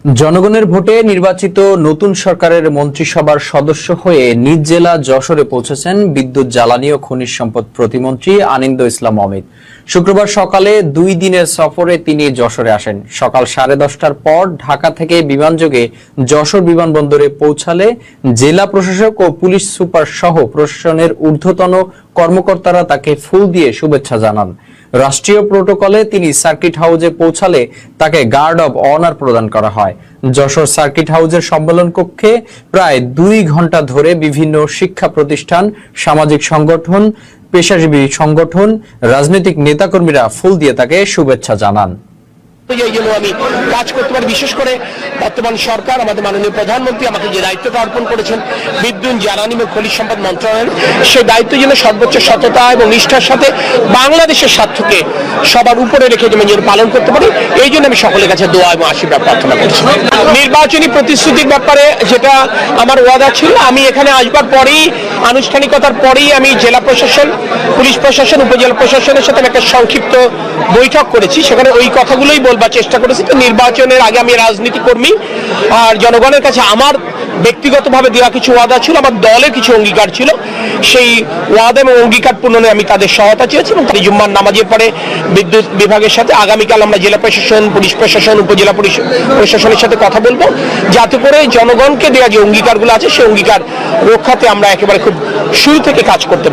জনগণের ভোটে নির্বাচিত নতুন সরকারের মন্ত্রিসভার সদস্য হয়ে নিজ জেলা যশোরে পৌঁছেছেন বিদ্যুৎ, জ্বালানি ও খনিজ সম্পদ প্রতিমন্ত্রী আনিন্দ ইসলাম অমিত। শুক্রবার সকালে 2 দিনের সফরে তিনি যশোরে আসেন। সকাল 10:30টার পর ঢাকা থেকে বিমানযোগে যশোর বিমানবন্দরে পৌঁছালে জেলা প্রশাসক ও পুলিশ সুপার সহ প্রশাসনের ঊর্ধ্বতন কর্মকর্তারা তাকে ফুল দিয়ে শুভেচ্ছা জানান। রাষ্ট্রীয় প্রোটোকলে তিনি সার্কিট হাউসে পৌঁছালে তাকে গার্ড অব অনার প্রদান করা হয়। যশোর সার্কিট হাউসের সম্মেলন কক্ষে প্রায় 2 ঘন্টা ধরে বিভিন্ন শিক্ষা প্রতিষ্ঠান, সামাজিক সংগঠন, পেশাজীবী সংগঠন, রাজনৈতিক নেতাকর্মীরা ফুল দিয়ে তাকে শুভেচ্ছা জানান। এই জন্য আমি কাজ করতে পারি। বিশেষ করে বর্তমান সরকার, আমাদের মাননীয় প্রধানমন্ত্রী আমাকে যে দায়িত্বটা অর্পণ করেছেন বিদ্যুৎ, জ্বালানি এবং খনিজ সম্পদ মন্ত্রণালয়ের, সেই দায়িত্ব যেন সর্বোচ্চ সততা এবং নিষ্ঠার সাথে বাংলাদেশের স্বার্থকে সবার উপরে রেখে যেন পালন করতে পারি, এই জন্য আমি সকলের কাছে দোয়া এবং আশীর্বাদ প্রার্থনা করছি। নির্বাচনী প্রতিশ্রুতির ব্যাপারে যেটা আমার ওয়াদা ছিল, আমি এখানে আসবার পরেই, আনুষ্ঠানিকতার পরেই আমি জেলা প্রশাসন, পুলিশ প্রশাসন, উপজেলা প্রশাসনের সাথে একটা সংক্ষিপ্ত বৈঠক করেছি। সেখানে ওই কথাগুলোই বলবার চেষ্টা করেছি। তো নির্বাচনের আগে আমি রাজনীতি কর্মী, আর জনগণের কাছে আমার ব্যক্তিগতভাবে দেওয়া কিছু ওয়াদা ছিল, আমার দলের কিছু অঙ্গীকার ছিল। সেই ওয়াদা এবং অঙ্গীকার পূরণে আমি তাদের সহায়তা চেয়েছি এবং জুম্মার নামাজের পরে বিদ্যুৎ বিভাগের সাথে আগামীকাল আমরা জেলা প্রশাসন, পুলিশ প্রশাসন, উপজেলা প্রশাসনের সাথে কথা বলবো, যাতে করে জনগণকে দেওয়া যে অঙ্গীকারগুলো আছে সেই অঙ্গীকার রক্ষাতে আমরা একেবারে খুব শুরু থেকে কাজ করতে পারি।